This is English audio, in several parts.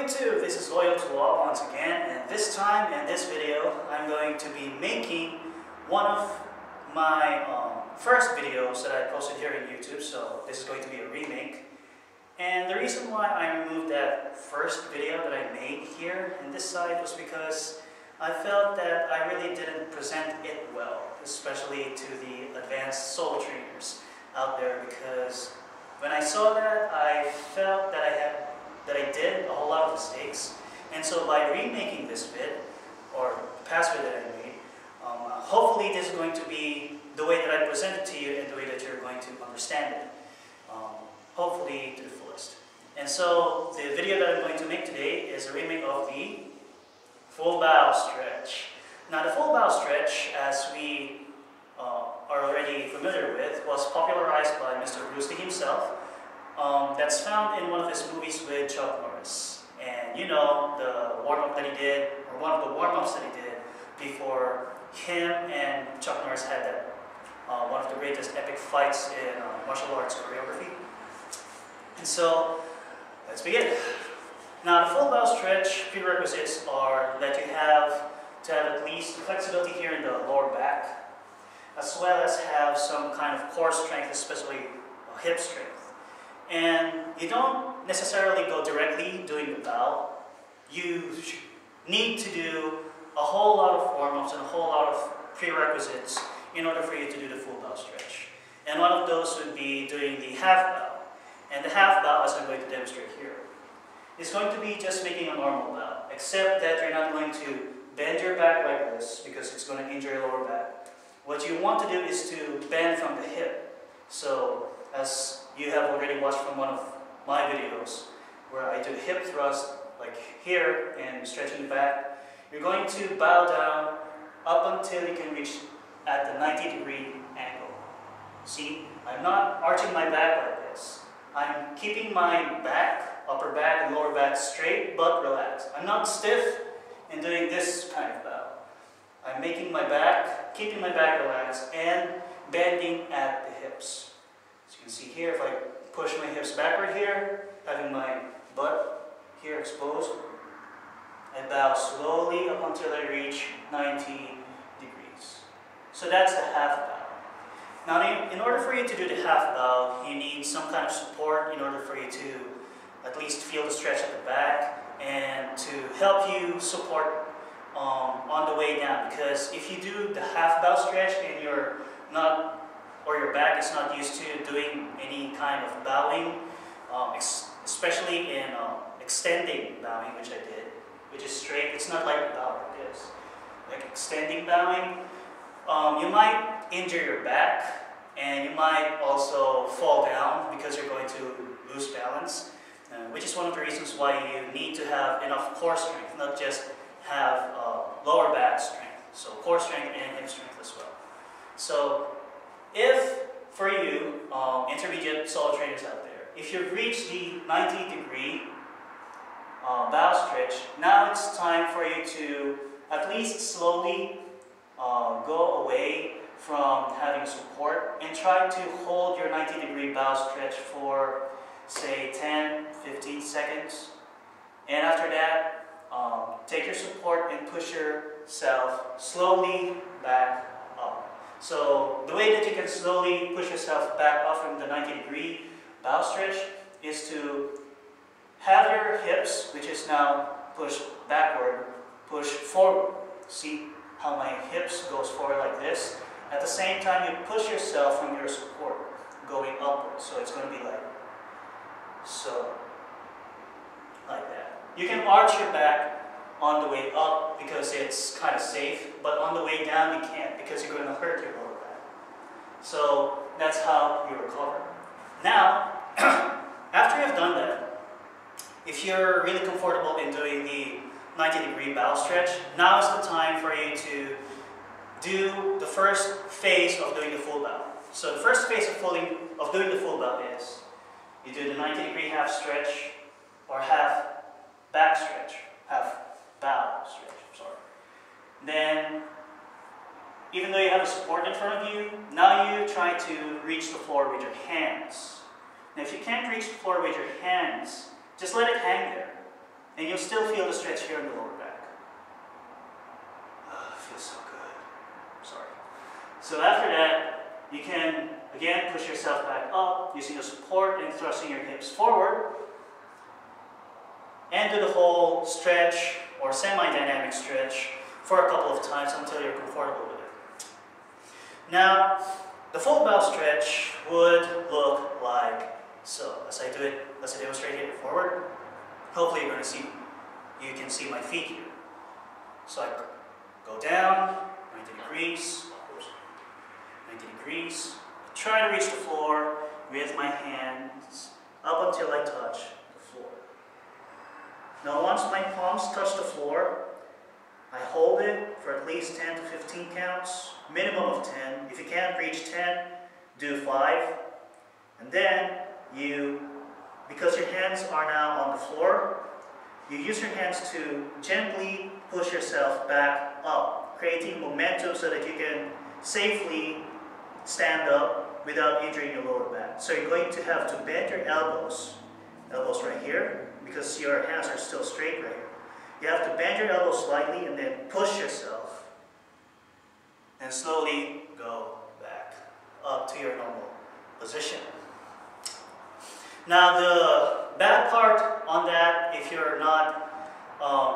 YouTube, this is Loyal to Law once again, and this time in this video I'm going to be making one of my first videos that I posted here in YouTube, so this is going to be a remake. And the reason why I removed that first video that I made here in this side was because I felt that I really didn't present it well, especially to the advanced solo trainers out there, because when I saw that, I felt that I did a whole lot of mistakes. And so by remaking this vid, or the past vid that I made, hopefully this is going to be the way that I present it to you and the way that you're going to understand it. Hopefully to the fullest. And so the video that I'm going to make today is a remake of the full bow stretch. Now the full bow stretch, as we are already familiar with, was popularized by Mr. Bruce Lee himself. That's found in one of his movies with Chuck Norris. And you know, the warm-up that he did, or one of the warm-ups that he did before him and Chuck Norris had that one of the greatest epic fights in martial arts choreography. And so, let's begin. Now the full bow stretch prerequisites are that you have to have at least flexibility here in the lower back, as well as have some kind of core strength, especially hip strength. And you don't necessarily go directly doing the bow. You need to do a whole lot of warm-ups and a whole lot of prerequisites in order for you to do the full bow stretch. And one of those would be doing the half bow. And the half bow, as I'm going to demonstrate here, is going to be just making a normal bow, except that you're not going to bend your back like this because it's going to injure your lower back. What you want to do is to bend from the hip. So, as you have already watched from one of my videos where I do hip thrust, like here, and stretching the back, you're going to bow down up until you can reach at the 90-degree angle. See, I'm not arching my back like this. I'm keeping my back, upper back and lower back straight but relaxed. I'm not stiff in doing this kind of bow. I'm making my back, keeping my back relaxed, and bending at the hips. As you can see here, if I push my hips backward here, having my butt here exposed, I bow slowly up until I reach 90 degrees. So that's the half bow. Now, in order for you to do the half bow, you need some kind of support in order for you to at least feel the stretch at the back and to help you support on the way down. Because if you do the half bow stretch and you're not, or your back is not used to doing any kind of bowing, especially in extending bowing, which I did, which is straight. It's not like a bow like this. Like extending bowing, you might injure your back, and you might also fall down because you're going to lose balance, which is one of the reasons why you need to have enough core strength, not just have lower back strength. So core strength and hip strength as well. So if, for you, intermediate solo trainers out there, if you've reached the 90-degree bow stretch, now it's time for you to at least slowly go away from having support and try to hold your 90-degree bow stretch for, say, 10-15 seconds. And after that, take your support and push yourself slowly back up. So the way that you can slowly push yourself back up from the 90-degree bow stretch is to have your hips, which is now pushed backward, push forward. See how my hips goes forward like this? At the same time, you push yourself from your support going upwards. So it's going to be like so, like that. You can arch your back on the way up because it's kind of safe, but on the way down you can't because you're going to hurt your lower back. So that's how you recover. Now, after you've done that, if you're really comfortable in doing the 90-degree bow stretch, now is the time for you to do the first phase of doing the full bow. So the first phase of doing the full bow is you do the 90-degree half stretch, or half back stretch, half bow stretch, sorry. Then, even though you have a support in front of you, now you try to reach the floor with your hands. Now if you can't reach the floor with your hands, just let it hang there. and you'll still feel the stretch here in the lower back. Feels so good. Sorry. So after that, you can again push yourself back up using the support and thrusting your hips forward, and do the whole stretch or semi-dynamic stretch for a couple of times until you're comfortable with it. Now, the full bow stretch would look like so. As I do it, as I demonstrate it forward, hopefully you're going to see, you can see my feet here. So I go down 90 degrees, 90 degrees. I try to reach the floor with my hands up until I touch the floor. Now once my palms touch the floor, I hold it for at least 10 to 15 counts, minimum of 10. If you can't reach 10, do 5. And then because your hands are now on the floor, you use your hands to gently push yourself back up, creating momentum so that you can safely stand up without injuring your lower back. So you're going to have to bend your elbows right here, because your hands are still straight right here. You have to bend your elbows slightly and then push yourself and slowly go back up to your normal position. Now the bad part on that, if you're not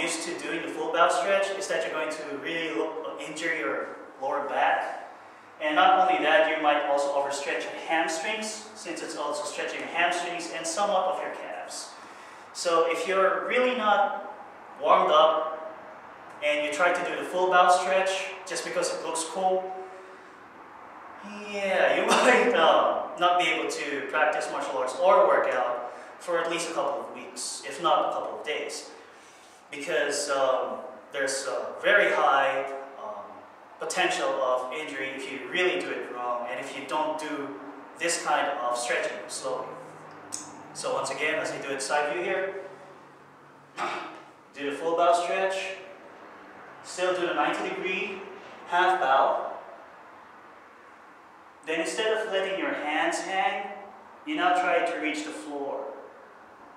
used to doing the full bow stretch, is that you're going to really injure your lower back. And not only that, you might also overstretch your hamstrings, since it's also stretching your hamstrings and somewhat of your calves. So if you're really not warmed up and you try to do the full bow stretch just because it looks cool, yeah, you might not be able to practice martial arts or work out for at least a couple of weeks, if not a couple of days, because there's a very high potential of injury if you really do it wrong and if you don't do this kind of stretching slowly. So once again, as I do it side view here, do the full bow stretch, still do the 90-degree half bow. Then instead of letting your hands hang, you now try to reach the floor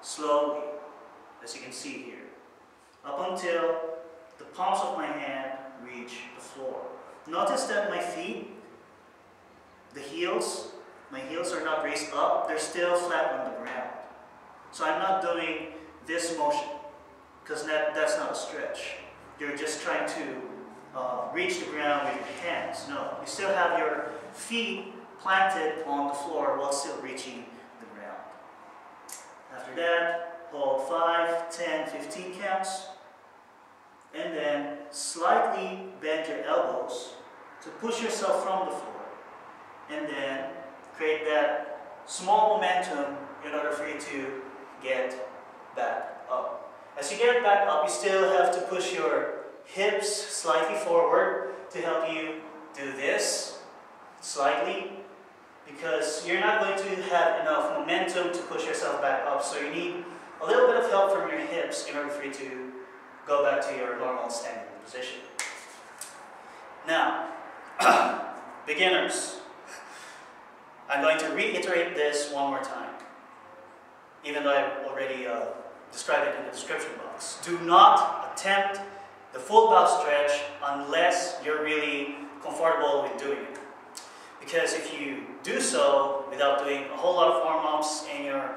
slowly, as you can see here, up until the palms of my hand reach the floor. Notice that my feet, my heels are not raised up, they're still flat on the ground. So I'm not doing this motion, because that's not a stretch. You're just trying to reach the ground with your hands. No, you still have your feet planted on the floor while still reaching the ground. After that, hold 5, 10, 15 counts. And then slightly bend your elbows to push yourself from the floor. And then create that small momentum in order for you to get back up. As you get back up, you still have to push your hips slightly forward to help you do this slightly, because you're not going to have enough momentum to push yourself back up. So you need a little bit of help from your hips in order for you to go back to your normal standing position. Now, beginners, I'm going to reiterate this one more time, even though I already described it in the description box. Do not attempt the full bow stretch unless you're really comfortable with doing it. Because if you do so without doing a whole lot of warm-ups and you're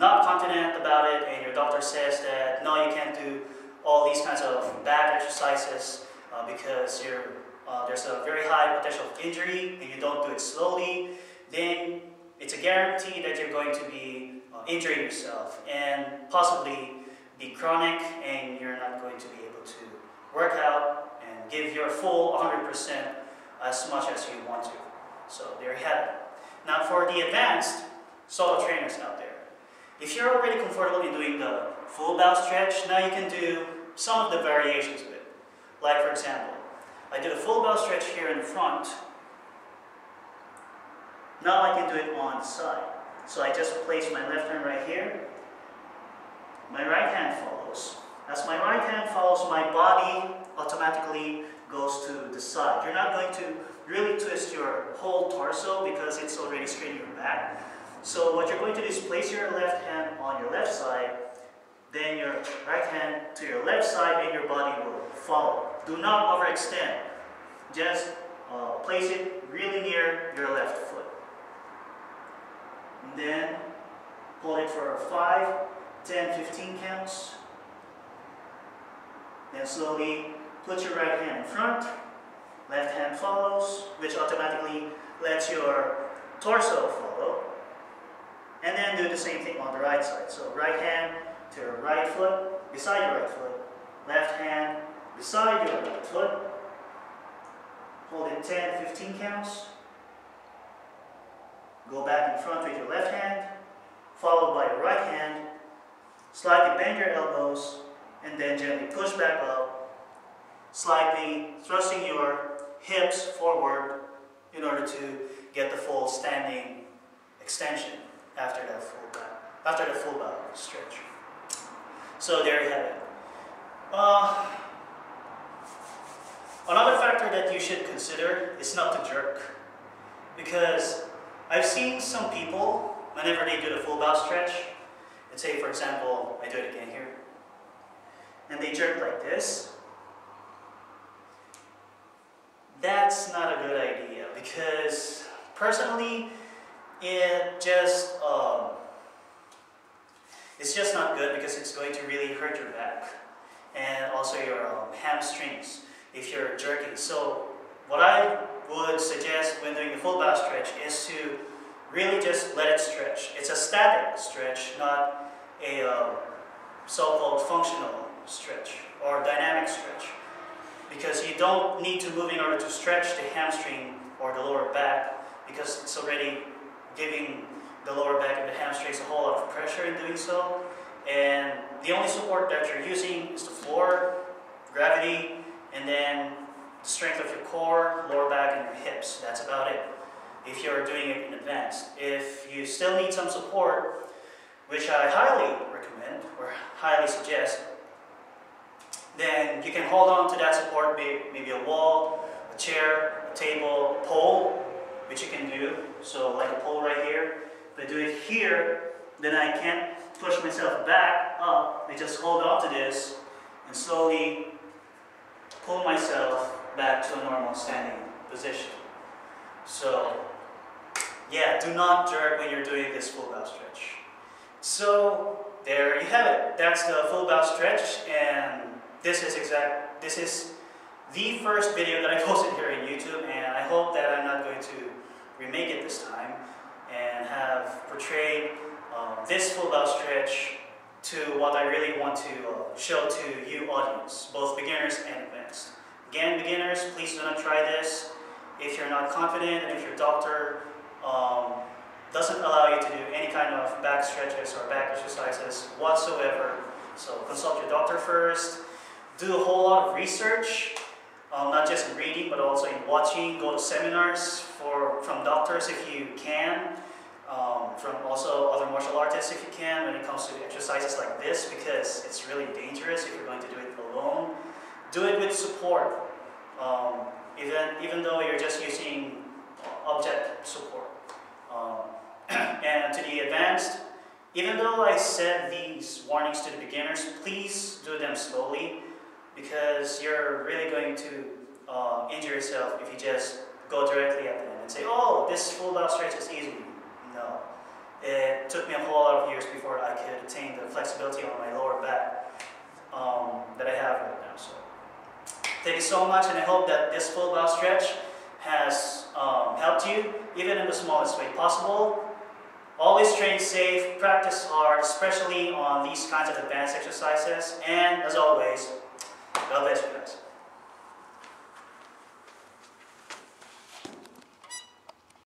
not confident about it and your doctor says that no, you can't do all these kinds of back exercises because there's a very high potential of injury and you don't do it slowly, then it's a guarantee that you're going to be injuring yourself and possibly be chronic, and you're not going to be able to work out and give your full 100% as much as you want to. So there you have it. Now for the advanced solo trainers out there, if you're already comfortable in doing the full bow stretch, now you can do some of the variations of it. Like for example, I did a full bow stretch here in the front. Now I can do it on the side. So I just place my left hand right here. My right hand follows. As my right hand follows, my body automatically goes to the side. You're not going to really twist your whole torso because it's already straight in your back. So what you're going to do is place your left hand on your left side, then your right hand to your left side and your body will follow. Do not overextend. Just place it really near your left foot. And then hold it for 5, 10, 15 counts. Then slowly put your right hand in front. Left hand follows, which automatically lets your torso follow. And then do the same thing on the right side. So right hand to your right foot, beside your right foot. Left hand beside your right foot. Hold it 10, 15 counts. Go back in front with your left hand, followed by your right hand. Slightly bend your elbows, and then gently push back up, slightly thrusting your hips forward in order to get the full standing extension after the full bow stretch. So there you have it. Another factor that you should consider is not to jerk, because I've seen some people, whenever they do the full bow stretch, let's say for example, I do it again here, and they jerk like this. That's not a good idea, because personally, it's just not good, because it's going to really hurt your back and also your hamstrings if you're jerking. So what I would suggest when doing the full bow stretch is to really just let it stretch. It's a static stretch, not a so-called functional stretch or dynamic stretch, because you don't need to move in order to stretch the hamstring or the lower back, because it's already giving the lower back and the hamstrings a whole lot of pressure in doing so. And the only support that you're using is the floor, gravity, and then the strength of your core, lower back, and your hips. That's about it, if you're doing it in advance. If you still need some support, which I highly recommend or highly suggest, then you can hold on to that support, maybe a wall, a chair, a table, a pole, which you can do. So like a pole right here. If I do it here, then I can't push myself back up. I just hold on to this and slowly pull myself back to a normal standing position. So yeah, do not jerk when you're doing this full bow stretch. So there you have it. That's the full bow stretch, and this is the first video that I posted here on YouTube, and I hope that I'm not going to remake it this time and have portrayed this full bow stretch to what I really want to show to you audience, both beginners and advanced. Again, beginners, please do not try this if you're not confident and if your doctor doesn't allow you to do any kind of back stretches or back exercises whatsoever. So consult your doctor first. Do a whole lot of research, not just in reading but also in watching. Go to seminars from doctors if you can, from also other martial artists if you can, when it comes to exercises like this, because it's really dangerous if you're going to do it alone. Do it with support, even though you're just using object support. And to the advanced, even though I said these warnings to the beginners, please do them slowly, because you're really going to injure yourself if you just go directly at them and say, oh, this full bow stretch is easy. No. It took me a whole lot of years before I could attain the flexibility on my lower back that I have right now. So thank you so much, and I hope that this full bow stretch has helped you, even in the smallest way possible. Always train safe, practice hard, especially on these kinds of advanced exercises, and as always, God bless you.